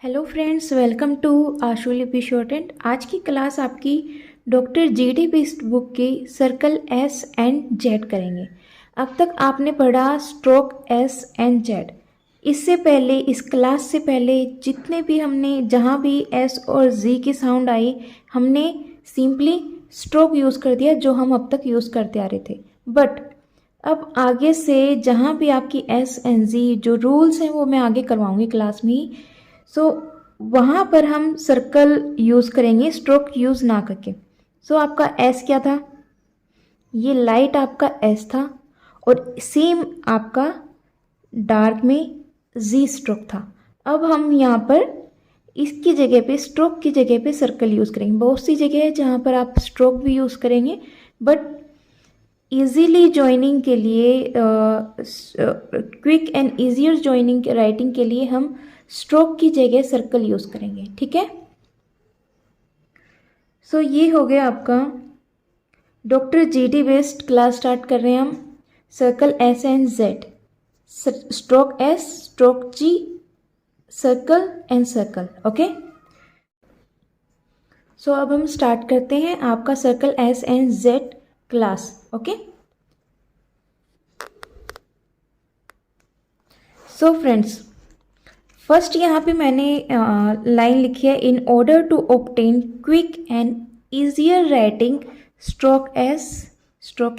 Hello friends, welcome to आशु लिपि शॉर्टेंट। आज की क्लास आपकी डॉक्टर जी.डी. बिस्ट बुक की सर्कल एस एंड जेड करेंगे। अब तक आपने पढ़ा स्ट्रोक एस एंड जेड। इससे पहले, इस क्लास से पहले जितने भी हमने जहाँ भी एस और जी की साउंड आई, हमने सिंपली स्ट्रोक यूज़ कर दिया, जो हम अब तक यूज़ करते आ रहे थे। बट अब आगे से जहाँ भी आपकी एस एंड जी जो रूल्स हैं वो मैं आगे करवाऊँगी क्लास में ही। वहाँ पर हम सर्कल यूज़ करेंगे, स्ट्रोक यूज़ ना करके। आपका एस क्या था? ये लाइट आपका एस था और सेम आपका डार्क में जी स्ट्रोक था। अब हम यहाँ पर इसकी जगह पे, स्ट्रोक की जगह पे सर्कल यूज़ करेंगे। बहुत सी जगह है जहाँ पर आप स्ट्रोक भी यूज़ करेंगे, बट इजीली ज्वाइनिंग के लिए, quick and easier joining writing के लिए हम स्ट्रोक की जगह सर्कल यूज़ करेंगे। ठीक है। ये हो गया आपका doctor GD. Best class start कर रहे हैं हम। Circle S and Z, stroke S, stroke G, circle and circle. Okay. अब हम स्टार्ट करते हैं आपका circle S and Z class. Okay. Friends, first यहाँ पे मैंने लाइन लिखी है, in order to obtain quick and easier writing stroke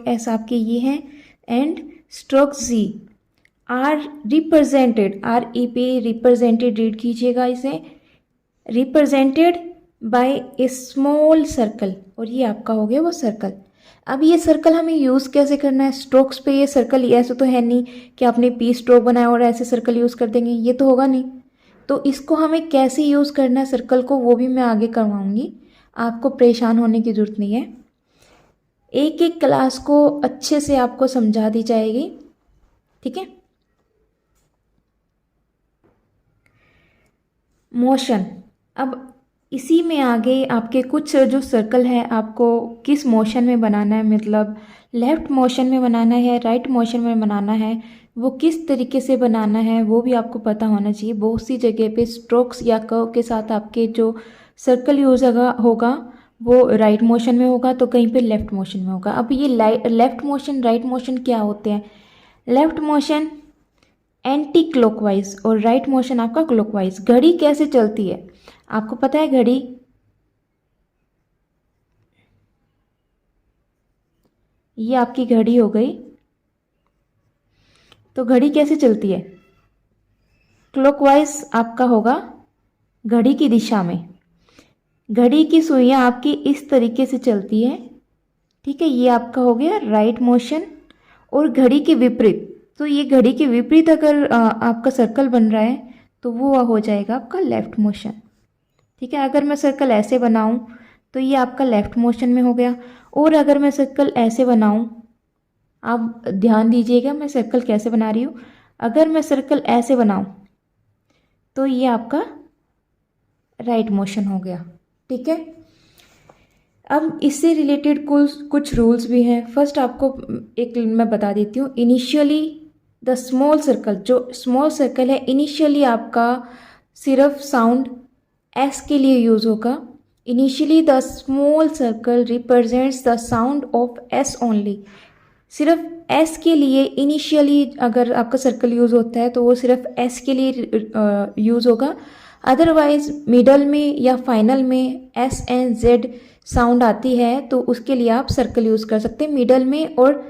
S आपके ये हैं, and stroke G are represented, are E पे रिप्रेजेंटेड रीड कीजिएगा इसे, represented by A small circle. और ये आपका हो गया वो सर्कल। अब ये सर्कल हमें यूज़ कैसे करना है? स्ट्रोक्स पे ये सर्कल ऐसे तो है नहीं कि आपने पी स्ट्रोक बनाया और ऐसे सर्कल यूज़ कर देंगे, ये तो होगा नहीं। तो इसको हमें कैसे यूज़ करना है सर्कल को, वो भी मैं आगे करवाऊँगी। आपको परेशान होने की ज़रूरत नहीं है, एक एक क्लास को अच्छे से आपको समझा दी जाएगी। ठीक है। मोशन, अब इसी में आगे आपके कुछ जो सर्कल है आपको किस मोशन में बनाना है, मतलब लेफ़्ट मोशन में बनाना है, राइट मोशन में बनाना है, वो किस तरीके से बनाना है वो भी आपको पता होना चाहिए। बहुत सी जगह पे स्ट्रोक्स या कर्व के साथ आपके जो सर्कल यूज होगा वो राइट मोशन में होगा, तो कहीं पे लेफ़्ट मोशन में होगा। अब ये लेफ़्ट मोशन, राइट मोशन क्या होते हैं? लेफ़्ट मोशन एंटी क्लॉकवाइज और राइट मोशन आपका क्लॉकवाइज। घड़ी कैसे चलती है आपको पता है? घड़ी, ये आपकी घड़ी हो गई। तो घड़ी कैसे चलती है? क्लॉकवाइज आपका होगा घड़ी की दिशा में। घड़ी की सुइयां आपकी इस तरीके से चलती है। ठीक है, ये आपका हो गया राइट मोशन। और घड़ी के विपरीत, तो ये घड़ी के विपरीत अगर आपका सर्कल बन रहा है तो वो हो जाएगा आपका लेफ्ट मोशन। ठीक है, अगर मैं सर्कल ऐसे बनाऊं तो ये आपका लेफ्ट मोशन में हो गया। और अगर मैं सर्कल ऐसे बनाऊं, आप ध्यान दीजिएगा मैं सर्कल कैसे बना रही हूँ। अगर मैं सर्कल ऐसे बनाऊं तो ये आपका राइट मोशन हो गया। ठीक है। अब इससे रिलेटेड कुछ रूल्स भी हैं। फर्स्ट आपको एक मैं बता देती हूँ। इनिशियली द स्मॉल सर्कल, जो स्मॉल सर्कल है इनिशियली आपका सिर्फ साउंड एस के लिए यूज़ होगा। Initially the small circle represents the sound of S only. सिर्फ एस के लिए इनिशियली अगर आपका सर्कल यूज़ होता है तो वो सिर्फ एस के लिए यूज़ होगा। अदरवाइज मिडल में या फाइनल में एस एंड जेड साउंड आती है तो उसके लिए आप सर्कल यूज़ कर सकते हैं। मिडल में और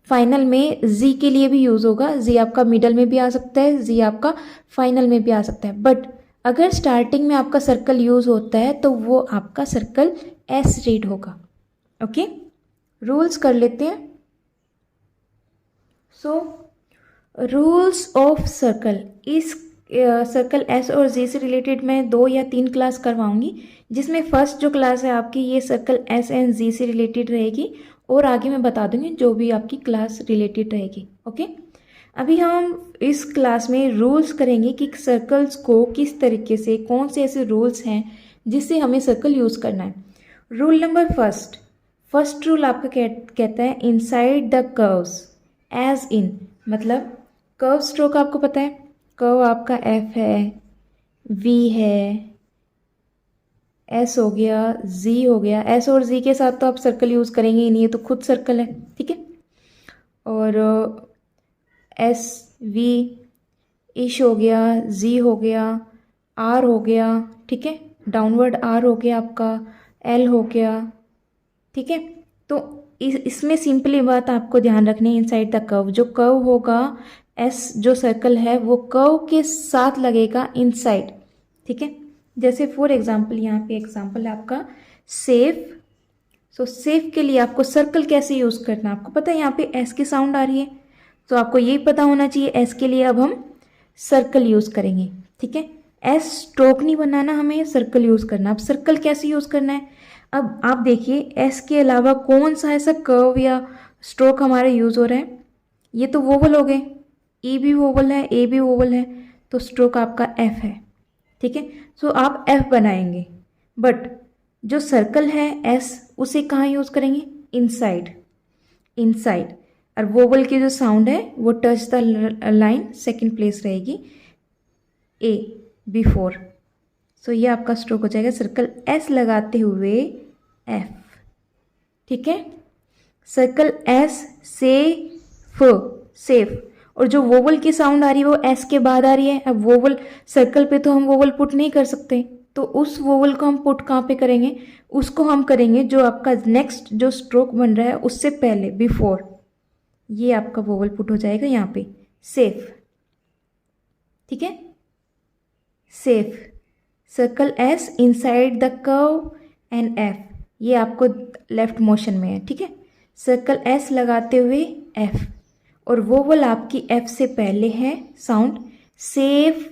फाइनल में जी के लिए भी यूज़ होगा। जी आपका मिडल में भी आ सकता है, जी आपका फाइनल में भी आ सकता है। बट अगर स्टार्टिंग में आपका सर्कल यूज़ होता है तो वो आपका सर्कल एस रीड होगा। ओके, रूल्स कर लेते हैं। रूल्स ऑफ सर्कल, इस सर्कल एस और जी से रिलेटेड मैं 2 या 3 क्लास करवाऊंगी, जिसमें फर्स्ट जो क्लास है आपकी ये सर्कल एस एंड जी से रिलेटेड रहेगी, और आगे मैं बता दूंगी जो भी आपकी क्लास रिलेटेड रहेगी। ओके, अभी हम इस क्लास में रूल्स करेंगे कि सर्कल्स को किस तरीके से, कौन से ऐसे रूल्स हैं जिससे हमें सर्कल यूज़ करना है। रूल नंबर फर्स्ट रूल आपका कहता है inside the curves as in, मतलब कर्व स्ट्रोक आपको पता है, कर्व आपका एफ है, वी है, एस हो गया, जी हो गया। एस और जी के साथ तो आप सर्कल यूज़ करेंगे ही नहीं, ये तो खुद सर्कल है, ठीक है। और एस, वी, इश हो गया, जी हो गया, आर हो गया, ठीक है। डाउनवर्ड आर हो गया आपका, एल हो गया, ठीक है। तो इसमें सिंपली बात आपको ध्यान रखनी है, इनसाइड द कर्व जो कर्व होगा, एस जो सर्कल है वो कर्व के साथ लगेगा इनसाइड, ठीक है। जैसे फॉर एग्जांपल यहाँ पे एग्जांपल है आपका सेफ। सो सेफ के लिए आपको सर्कल कैसे यूज़ करना है आपको पता है, यहाँ पे एस की साउंड आ रही है, तो आपको यही पता होना चाहिए एस के लिए अब हम सर्कल यूज़ करेंगे, ठीक है। एस स्ट्रोक नहीं बनाना, हमें सर्कल यूज़ करना। अब सर्कल कैसे यूज़ करना है, अब आप देखिए एस के अलावा कौन सा ऐसा कर्व या स्ट्रोक हमारा यूज़ हो रहा है, ये तो वोवल हो गए, ई भी वोवल है, ए भी वोवल है, तो स्ट्रोक आपका एफ है, ठीक है। सो आप एफ बनाएंगे, बट जो सर्कल है एस उसे कहाँ यूज़ करेंगे, इनसाइड, इनसाइड। और वोवल की जो साउंड है वो touch the line second place रहेगी, ए बिफोर। सो ये आपका स्ट्रोक हो जाएगा सर्कल एस लगाते हुए एफ, ठीक है। सर्कल एस से फ, सेफ। और जो वोवल की साउंड आ रही है वो एस के बाद आ रही है। अब वोवल सर्कल पे तो हम वोवल पुट नहीं कर सकते, तो उस वोवल को हम पुट कहाँ पे करेंगे, उसको हम करेंगे जो आपका नेक्स्ट जो स्ट्रोक बन रहा है उससे पहले, बिफोर। ये आपका वोवल पुट हो जाएगा यहाँ पे सेफ, ठीक है। Safe, circle S inside the curve and F, ये आपको लेफ्ट मोशन में है, ठीक है। सर्कल एस लगाते हुए एफ, और वोवल आपकी एफ से पहले है साउंड, सेफ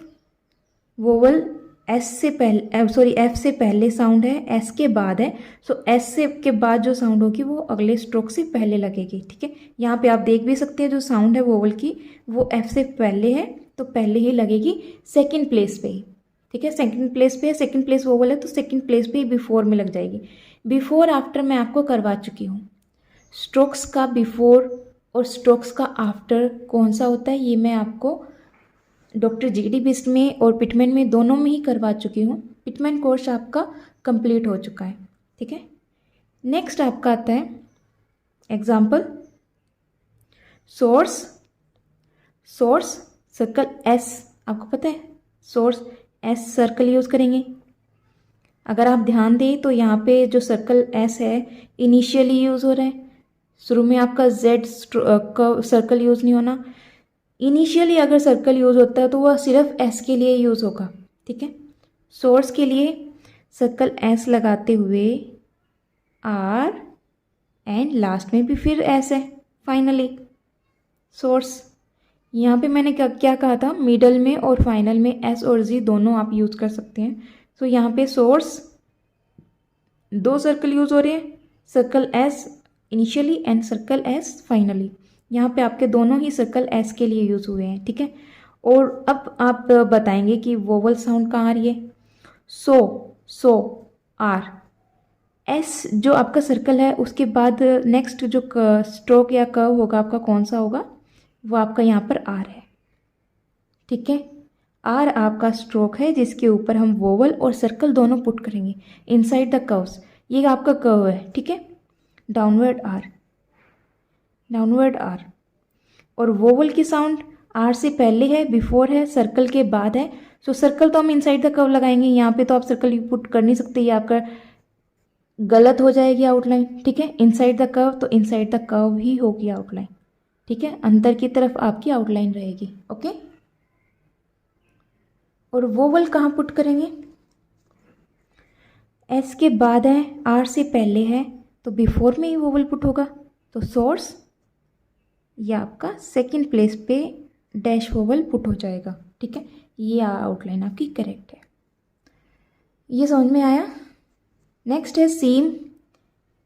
वोवल एस से पहले, सॉरी एफ से पहले साउंड है, एस के बाद है। सो एस से के बाद जो साउंड होगी वो अगले स्ट्रोक से पहले लगेगी, ठीक है। यहाँ पे आप देख भी सकते हैं जो साउंड है वोवल की वो एफ से पहले है, तो पहले ही लगेगी सेकंड प्लेस पे ही, ठीक है। सेकंड प्लेस पे है, सेकंड प्लेस वोवल है तो सेकंड प्लेस पे ही बिफोर में लग जाएगी। बिफोर आफ्टर मैं आपको करवा चुकी हूँ। स्ट्रोक्स का बिफोर और स्ट्रोक्स का आफ्टर कौन सा होता है ये मैं आपको डॉक्टर जीडी बिस्ट में और पिटमैन में दोनों में ही करवा चुकी हूँ। पिटमैन कोर्स आपका कंप्लीट हो चुका है, ठीक है। नेक्स्ट आपका आता है example source. Source circle S, आपको पता है सोर्स एस सर्कल यूज़ करेंगे। अगर आप ध्यान दें तो यहाँ पे जो सर्कल एस है इनिशियली यूज़ हो रहा है, शुरू में आपका जेड का सर्कल यूज़ नहीं होना। इनिशियली अगर सर्कल यूज़ होता है तो वह सिर्फ एस के लिए यूज़ होगा, ठीक है। सोर्स के लिए सर्कल एस लगाते हुए आर एंड लास्ट में भी फिर एस है फाइनली सोर्स। यहाँ पे मैंने क्या कहा था, मिडल में और फाइनल में एस और जी दोनों आप यूज़ कर सकते हैं। तो यहाँ पे सोर्स दो सर्कल यूज़ हो रहे हैं, circle S initially and circle S finally. यहाँ पे आपके दोनों ही सर्कल एस के लिए यूज़ हुए हैं, ठीक है। और अब आप बताएंगे कि वोवल साउंड कहाँ आ रही है, सो आर। एस जो आपका सर्कल है उसके बाद नेक्स्ट जो स्ट्रोक या कर्व होगा आपका कौन सा होगा, वो आपका यहाँ पर आर है, ठीक है। आर आपका स्ट्रोक है जिसके ऊपर हम वोवल और सर्कल दोनों पुट करेंगे इनसाइड द कर्व्स। ये आपका कर्व है, ठीक है। Downward R, downward R. और वोवल की साउंड आर से पहले है, बिफोर है, सर्कल के बाद है। सो सर्कल तो हम इनसाइड द कर्व लगाएंगे, यहाँ पे तो आप सर्कल पुट कर नहीं सकते, ये आपका गलत हो जाएगी आउटलाइन, ठीक है। इनसाइड द कर्व तो इनसाइड द कर्व ही होगी आउटलाइन, ठीक है। अंदर की तरफ आपकी आउटलाइन रहेगी, ओके। और वोवल कहाँ पुट करेंगे, एस के बाद है, आर से पहले है, तो बिफोर में ही वोवल पुट होगा। तो सोर्स ये आपका सेकंड प्लेस पे डैश वोवल पुट हो जाएगा, ठीक है। ये आउटलाइन आपकी करेक्ट है, ये समझ में आया। नेक्स्ट है सीम।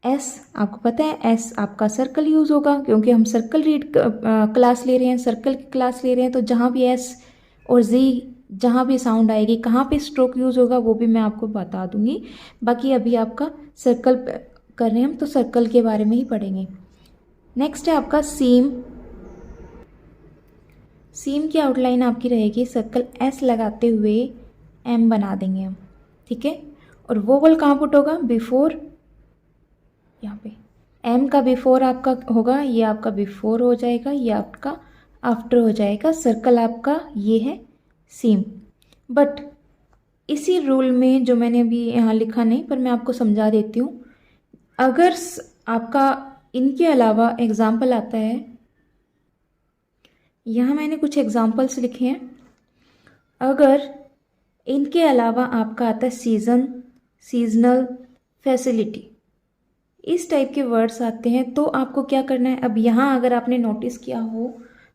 एस आपको पता है एस आपका सर्कल यूज़ होगा क्योंकि हम सर्कल रीड क्लास ले रहे हैं, सर्कल की क्लास ले रहे हैं, तो जहाँ भी एस और जी जहाँ भी साउंड आएगी कहाँ पे स्ट्रोक यूज़ होगा वो भी मैं आपको बता दूंगी। बाकी अभी आपका सर्कल कर रहे हैं हम तो सर्कल के बारे में ही पढ़ेंगे। नेक्स्ट है आपका सीम। सीम की आउटलाइन आपकी रहेगी सर्कल एस लगाते हुए एम बना देंगे हम, ठीक है। और वोवल कहाँ पुट होगा, बिफोर, यहाँ पे एम का बिफोर आपका होगा, ये आपका बिफोर हो जाएगा, ये आपका आफ्टर हो जाएगा। सर्कल आपका ये है सेम, बट इसी रूल में जो मैंने अभी यहाँ लिखा नहीं, पर मैं आपको समझा देती हूँ। अगर आपका इनके अलावा एग्जाम्पल आता है, यहाँ मैंने कुछ एग्जाम्पल्स लिखे हैं। अगर इनके अलावा आपका आता है सीज़न, सीजनल, फैसिलिटी, इस टाइप के वर्ड्स आते हैं, तो आपको क्या करना है। अब यहाँ अगर आपने नोटिस किया हो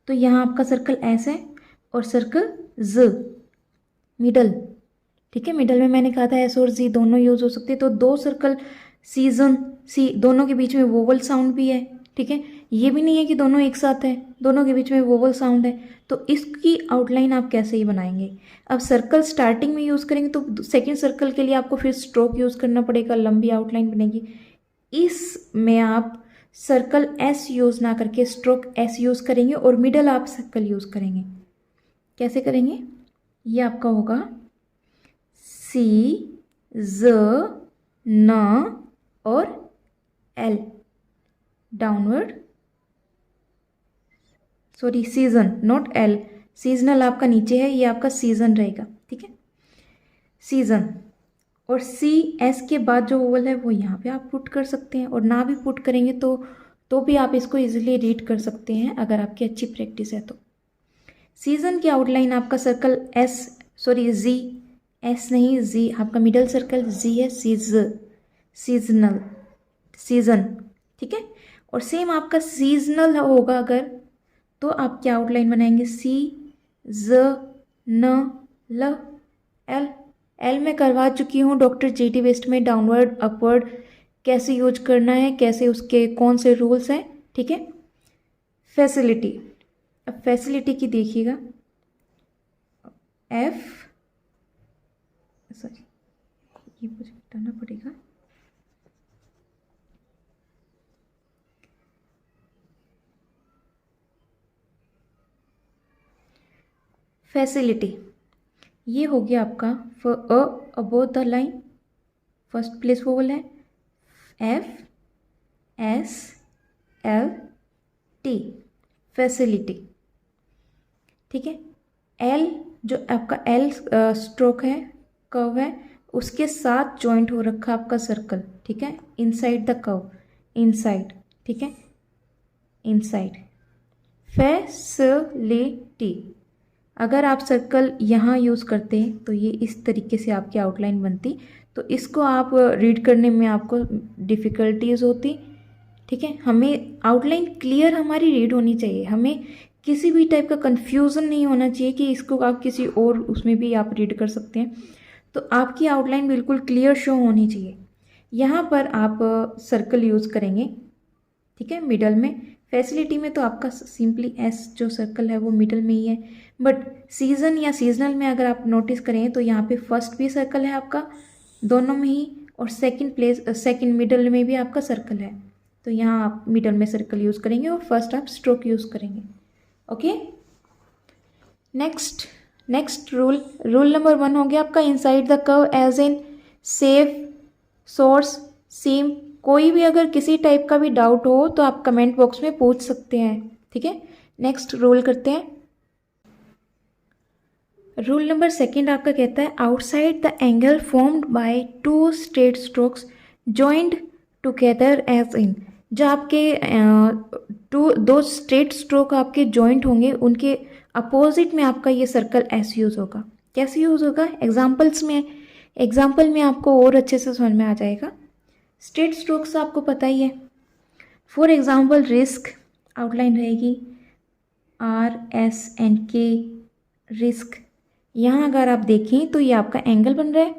तो यहाँ आपका सर्कल एस है और सर्कल ज, मिडल, ठीक है। मिडल में मैंने कहा था एस और जी दोनों यूज हो सकते हैं, तो दो सर्कल सीजन सी, दोनों के बीच में वोवल साउंड भी है, ठीक है। ये भी नहीं है कि दोनों एक साथ है, दोनों के बीच में वोवल साउंड है। तो इसकी आउटलाइन आप कैसे ही बनाएंगे। अब सर्कल स्टार्टिंग में यूज़ करेंगे तो सेकेंड सर्कल के लिए आपको फिर स्ट्रोक यूज़ करना पड़ेगा, लंबी आउटलाइन बनेगी। इसमें आप सर्कल एस यूज़ ना करके स्ट्रोक एस यूज़ करेंगे और मिडल आप सर्कल यूज़ करेंगे। कैसे करेंगे, ये आपका होगा सी, ज, न और L, downward, sorry season naught L, seasonal आपका नीचे है, ये आपका सीजन रहेगा, ठीक है, सीजन। और सी एस के बाद जो वोवल है वो यहाँ पे आप पुट कर सकते हैं, और ना भी पुट करेंगे तो भी आप इसको इजीली रीड कर सकते हैं अगर आपकी अच्छी प्रैक्टिस है तो। सीजन की आउटलाइन आपका सर्कल एस, सॉरी जी, एस नहीं जी, आपका मिडल सर्कल जी है, सीज, सीजनल, सीजन, ठीक है। और सेम आपका सीजनल होगा अगर, तो आप क्या आउटलाइन बनाएंगे, सी, ज, न, ल, एल। एल में करवा चुकी हूँ डॉक्टर जीटी वेस्ट में, डाउनवर्ड अपवर्ड कैसे यूज करना है, कैसे उसके कौन से रूल्स हैं, ठीक है। फैसिलिटी, अब फैसिलिटी की देखिएगा, एफ, सॉरी ये मुझे हटाना पड़ेगा, फैसिलिटी ये हो गया आपका above the line, first place vowel है, F, S, L, T, facility, ठीक है। एल जो आपका एल स्ट्रोक है, कर्व है, उसके साथ जॉइंट हो रखा आपका सर्कल, ठीक है, इनसाइड द कर्व, इनसाइड, ठीक है, इनसाइड। फैसिलिटी, अगर आप सर्कल यहाँ यूज़ करते हैं तो ये इस तरीके से आपकी आउटलाइन बनती, तो इसको आप रीड करने में आपको डिफ़िकल्टीज होती, ठीक है। हमें आउटलाइन क्लियर हमारी रीड होनी चाहिए, हमें किसी भी टाइप का कन्फ्यूज़न नहीं होना चाहिए कि इसको आप किसी और उसमें भी आप रीड कर सकते हैं। तो आपकी आउटलाइन बिल्कुल क्लियर शो होनी चाहिए। यहाँ पर आप सर्कल यूज़ करेंगे, ठीक है, मिडल में। फैसिलिटी में तो आपका सिंपली एस जो सर्कल है वो मिडल में ही है, बट सीजन या सीजनल में अगर आप नोटिस करें तो यहाँ पे फर्स्ट भी सर्कल है आपका दोनों में ही, और सेकंड मिडल में भी आपका सर्कल है, तो यहाँ आप मिडल में सर्कल यूज़ करेंगे और फर्स्ट आप स्ट्रोक यूज़ करेंगे, ओके। नेक्स्ट रूल नंबर 1 हो गया आपका, inside the curve as in safe, source, same. कोई भी अगर किसी टाइप का भी डाउट हो तो आप कमेंट बॉक्स में पूछ सकते हैं, ठीक है। नेक्स्ट रूल करते हैं। रूल नंबर 2 आपका कहता है, outside the angle formed by 2 straight strokes joined together as in. जो आपके दो स्ट्रेट स्ट्रोक आपके जॉइंट होंगे, उनके अपोजिट में आपका ये सर्कल एस यूज़ होगा। कैसे यूज़ होगा, एग्जाम्पल में आपको और अच्छे से समझ में आ जाएगा। स्ट्रेट स्ट्रोक्स आपको पता ही है। फॉर एग्जाम्पल रिस्क, आउटलाइन रहेगी आर, एस एंड के, रिस्क। यहाँ अगर आप देखें तो ये आपका एंगल बन रहा है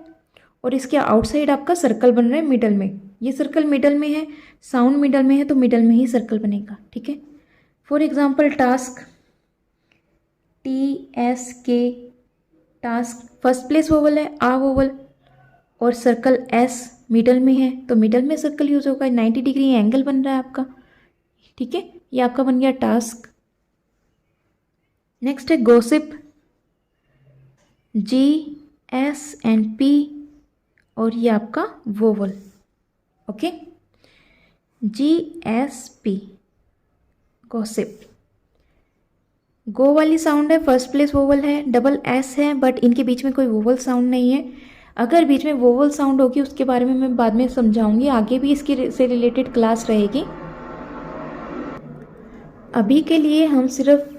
और इसके आउटसाइड आपका सर्कल बन रहा है मिडल में। ये सर्कल मिडल में है, साउंड मिडल में है, तो मिडल में ही सर्कल बनेगा, ठीक है। For example task, T S के, टास्क, फर्स्ट प्लेस वोवल है, आ वोवल, और सर्कल एस मिडल में है, तो मिडल में सर्कल यूज होगा। 90 डिग्री एंगल बन रहा है आपका, ठीक है, ये आपका बन गया टास्क। नेक्स्ट है gossip, G S and P, और ये आपका vowel, okay. G S P, gossip. Go वाली साउंड है, फर्स्ट प्लेस वोवल है, डबल एस है, बट इनके बीच में कोई वोवल साउंड नहीं है। अगर बीच में वोवल साउंड होगी उसके बारे में मैं बाद में समझाऊंगी, आगे भी इसकी से रिलेटेड क्लास रहेगी। अभी के लिए हम सिर्फ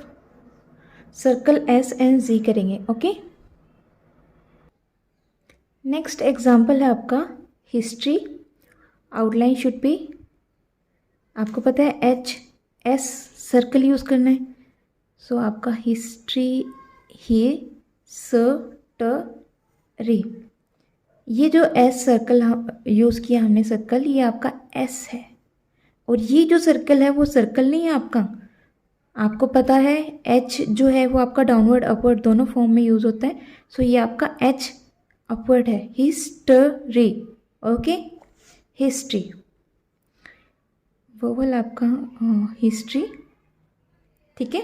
सर्कल एस एंड जी करेंगे, ओके। नेक्स्ट एग्जाम्पल है आपका हिस्ट्री। आउटलाइन शुड बी, आपको पता है एच एस सर्कल यूज़ करना है, सो आपका हिस्ट्री ही स ट री। ये जो एस सर्कल यूज़ किया हमने सर्कल, ये आपका एस है, और ये जो सर्कल है वो सर्कल नहीं है आपका। आपको पता है एच जो है वो आपका डाउनवर्ड अपवर्ड दोनों फॉर्म में यूज़ होता है, सो ये आपका एच अपवर्ड है, हिस्टरी, ओके। हिस्ट्री वोवल आपका हिस्ट्री, ठीक है।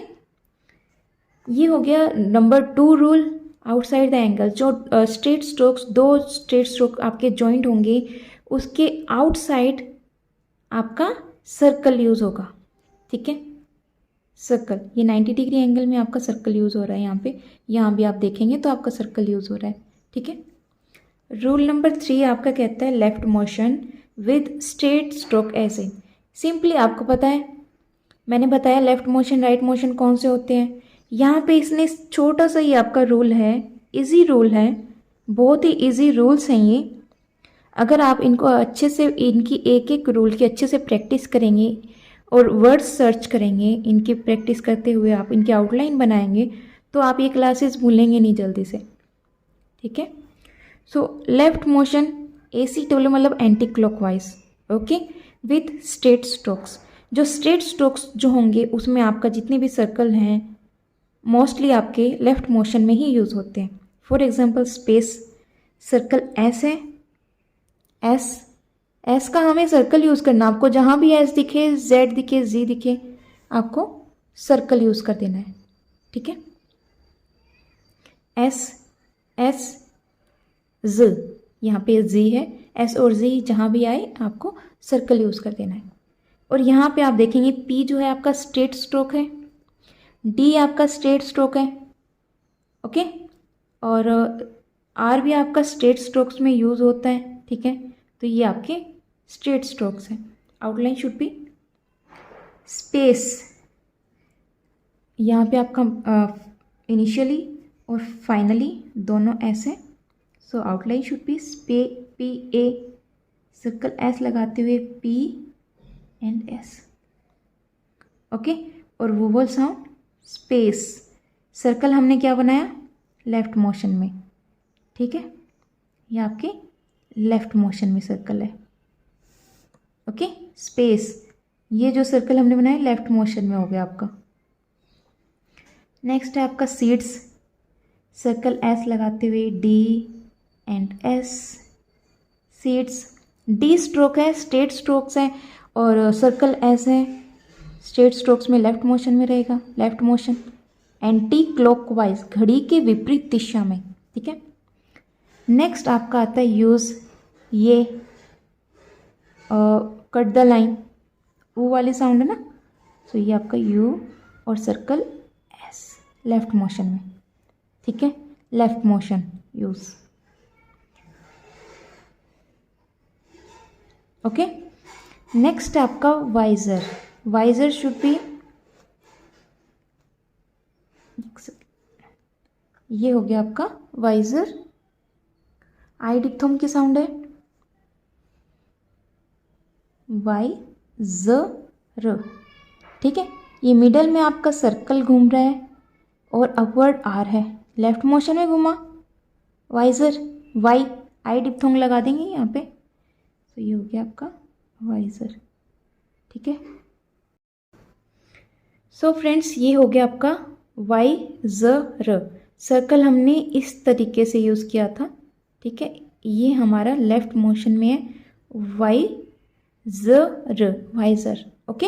ये हो गया number 2 rule, outside the angle. जो स्ट्रेट स्ट्रोक्स, दो स्ट्रेट स्ट्रोक आपके जॉइंट होंगे उसके आउटसाइड आपका सर्कल यूज़ होगा, ठीक है। सर्कल, ये 90 डिग्री एंगल में आपका सर्कल यूज़ हो रहा है यहाँ पे, यहाँ भी आप देखेंगे तो आपका सर्कल यूज़ हो रहा है, ठीक है। रूल नंबर 3 आपका कहता है left motion with straight stroke ऐसे। सिंपली आपको पता है, मैंने बताया लेफ्ट मोशन राइट मोशन कौन से होते हैं। यहाँ पे इसने छोटा सा ही आपका रूल है, इजी रूल है, बहुत ही इजी रूल्स हैं ये। अगर आप इनको अच्छे से, इनकी एक एक रूल की अच्छे से प्रैक्टिस करेंगे और वर्ड्स सर्च करेंगे, इनकी प्रैक्टिस करते हुए आप इनकी आउटलाइन बनाएंगे तो आप ये क्लासेस भूलेंगे नहीं जल्दी से, ठीक है। So left motion AC W मतलब anti clockwise, okay, with straight strokes. जो स्ट्रेट स्ट्रोक्स जो होंगे उसमें आपका जितने भी सर्कल हैं मोस्टली आपके लेफ्ट मोशन में ही यूज़ होते हैं। For example space, circle S है, एस का हमें सर्कल यूज़ करना, आपको जहाँ भी एस दिखे, जेड दिखे, जी दिखे, आपको सर्कल यूज़ कर देना है, ठीक है। एस ज, यहाँ पे जी है, एस और जी जहाँ भी आए आपको सर्कल यूज़ कर देना है। और यहाँ पे आप देखेंगे पी जो है आपका स्ट्रेट स्ट्रोक है, डी आपका स्ट्रेट स्ट्रोक है, ओके, और आर भी आपका स्ट्रेट स्ट्रोक्स में यूज़ होता है, ठीक है। तो ये आपके स्ट्रेट स्ट्रोक्स हैं। आउटलाइन शुड बी स्पेस, यहाँ पे आपका इनिशियली और फाइनली दोनों ऐसे, सो outline should be P A, circle S लगाते हुए पी एंड एस, ओके। और वोवल साउंड स्पेस, सर्कल हमने क्या बनाया लेफ्ट मोशन में, ठीक है, ये आपके लेफ्ट मोशन में सर्कल है, ओके। स्पेस, ये जो सर्कल हमने बनाया लेफ्ट मोशन में हो गया आपका। नेक्स्ट है आपका सीड्स, सर्कल एस लगाते हुए D and S, seeds. D stroke है, स्ट्रेट स्ट्रोक्स है, और सर्कल एस है, स्ट्रेट स्ट्रोक्स में लेफ्ट मोशन में रहेगा, लेफ्ट मोशन एंटी क्लॉकवाइज, घड़ी के विपरीत दिशा में, ठीक है। नेक्स्ट आपका आता है यूज, ये कट द लाइन, ऊ वाली साउंड है ना, सो ये आपका यू और सर्कल एस लेफ्ट मोशन में, ठीक है, left motion use, okay. Next आपका वाइजर, वाइजर शुड बी, ये हो गया आपका वाइजर, आई डिप्थोम की साउंड है, वाई ज र, ठीक है। ये मिडल में आपका सर्कल घूम रहा है और अपवर्ड आर है, लेफ्ट मोशन में घूमा, वाइजर, वाई आई डिप्थोंग लगा देंगे यहाँ पे, तो ये हो गया आपका वाइजर, ठीक है। सो फ्रेंड्स, ये हो गया आपका वाई ज र, सर्कल हमने इस तरीके से यूज़ किया था, ठीक है। ये हमारा लेफ्ट मोशन में है, वाई ज र, वाइजर, ओके।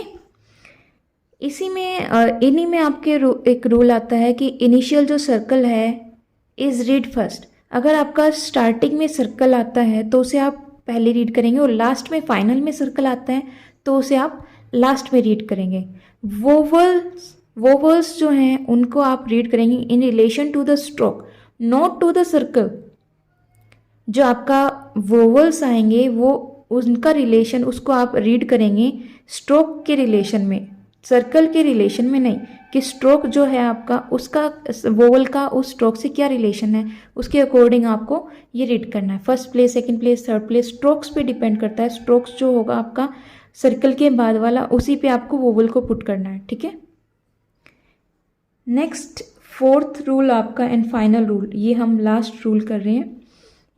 इसी में इन्हीं में आपके एक रूल आता है कि इनिशियल जो सर्कल है इज रीड फर्स्ट। अगर आपका स्टार्टिंग में सर्कल आता है तो उसे आप पहले रीड करेंगे, और लास्ट में फाइनल में सर्कल आता है तो उसे आप लास्ट में रीड करेंगे। वोवल्स जो हैं उनको आप रीड करेंगे in relation to the stroke, not to the circle. जो आपका वोवल्स आएंगे वो उनका रिलेशन, उसको आप रीड करेंगे स्ट्रोक के रिलेशन में, सर्कल के रिलेशन में नहीं, कि स्ट्रोक जो है आपका उसका वोवल का उस स्ट्रोक से क्या रिलेशन है, उसके अकॉर्डिंग आपको ये रीड करना है। First place, second place, third place strokes पे डिपेंड करता है। स्ट्रोक्स जो होगा आपका सर्कल के बाद वाला, उसी पे आपको वोवल को पुट करना है, ठीक है। नेक्स्ट फोर्थ रूल आपका एंड फाइनल रूल, ये हम लास्ट रूल कर रहे हैं।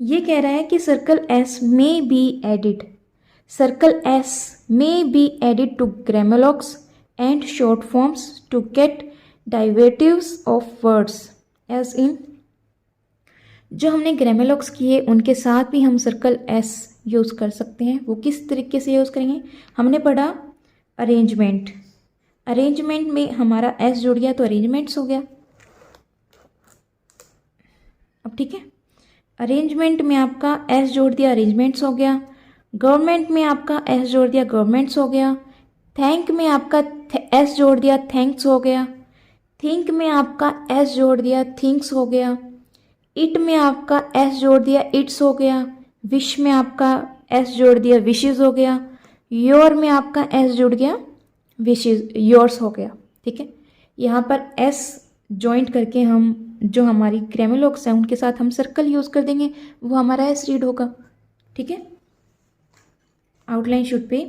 ये कह रहा है कि circle S may be added, circle S may be added to grammalogues and short forms to get derivatives of words as in, जो हमने ग्रामोलॉग्स किए उनके साथ भी हम सर्कल एस यूज़ कर सकते हैं। वो किस तरीके से यूज़ करेंगे, हमने पढ़ा अरेंजमेंट, अरेंजमेंट में हमारा एस जुड़ गया तो अरेंजमेंट्स हो गया। अब ठीक है, अरेंजमेंट में आपका एस जोड़ दिया, अरेंजमेंट्स हो गया। गवर्नमेंट में आपका एस जोड़ दिया, गवर्नमेंट्स हो गया। थैंक में आपका एस जोड़ दिया, थैंक्स हो गया। थिंक में आपका एस जोड़ दिया, थिंक्स हो गया। इट में आपका एस जोड़ दिया, इट्स हो गया। विश में आपका एस जोड़ दिया, विशेज हो गया। योर में आपका एस जुड़ गया, विशेज योर्स हो गया, ठीक है। यहाँ पर एस जॉइंट करके हम जो हमारी ग्रामोलॉग्स हैं उनके साथ हम सर्कल यूज़ कर देंगे, वो हमारा एस रीड होगा, ठीक है। आउटलाइन शुड पे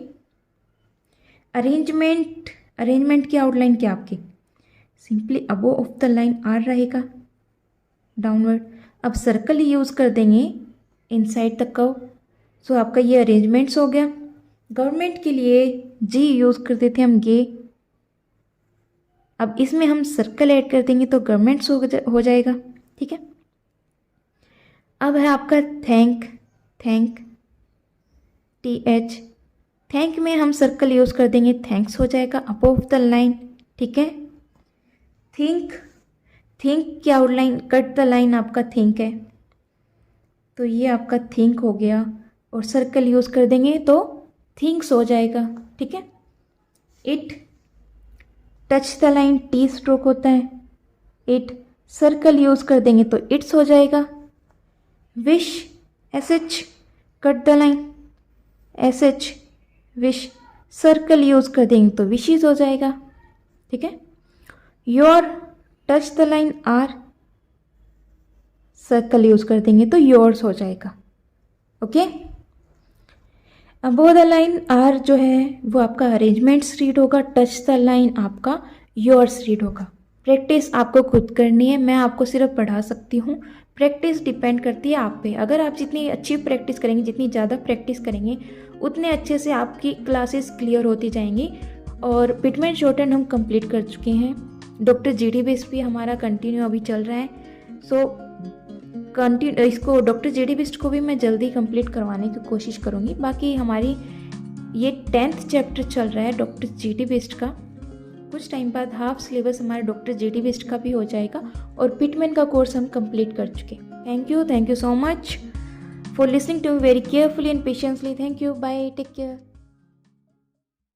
अरेंजमेंट, अरेंजमेंट की आउटलाइन क्या आपकी, simply above of the line R रहेगा, डाउनवर्ड। अब सर्कल यूज़ कर देंगे इनसाइड द कर्व, सो आपका ये अरेंजमेंट्स हो गया। गवर्नमेंट के लिए जी यूज़ कर देते हैं हम, गे। अब इसमें हम सर्कल ऐड कर देंगे तो गवर्नमेंट्स हो जाएगा, ठीक है। अब है आपका thank, thank T H, thank में हम सर्कल यूज़ कर देंगे, थैंक्स हो जाएगा, अबव द लाइन, ठीक है। थिंक, थिंक की आउटलाइन कट द लाइन आपका थिंक है, तो ये आपका थिंक हो गया, और सर्कल यूज़ कर देंगे तो थिंक्स हो जाएगा, ठीक है। It, touch the line, T stroke होता है, इट, सर्कल यूज़ कर देंगे तो इट्स हो जाएगा। Wish, S H, cut the line, S H, wish, circle use कर देंगे तो विशेज हो जाएगा, ठीक है। Your, touch the line R, circle use कर देंगे तो योर्स हो जाएगा, okay. Above the line R जो है वो आपका अरेंजमेंट्स रीड होगा, टच द लाइन आपका योर्स रीड होगा। प्रैक्टिस आपको खुद करनी है, मैं आपको सिर्फ पढ़ा सकती हूँ, प्रैक्टिस डिपेंड करती है आप पे। अगर आप जितनी अच्छी प्रैक्टिस करेंगे, जितनी ज़्यादा प्रैक्टिस करेंगे, उतने अच्छे से आपकी क्लासेस क्लियर होती जाएंगी। और पिटमैन शॉर्टहैंड हम कंप्लीट कर चुके हैं, डॉक्टर जीडी बेस्ट भी हमारा कंटिन्यू अभी चल रहा है, सो कंटिन्यू इसको डॉक्टर जीडी बेस्ट को भी मैं जल्दी कंप्लीट करवाने की कोशिश करूँगी। बाकी हमारी ये 10th चैप्टर चल रहा है डॉक्टर जीडी बेस्ट का, कुछ टाइम बाद हाफ सिलेबस हमारे डॉक्टर जीडी बेस्ट का भी हो जाएगा, और पिटमैन का कोर्स हम कंप्लीट कर चुके। Thank you so much for listening to me very carefully and patiently. Thank you. Bye. Take care.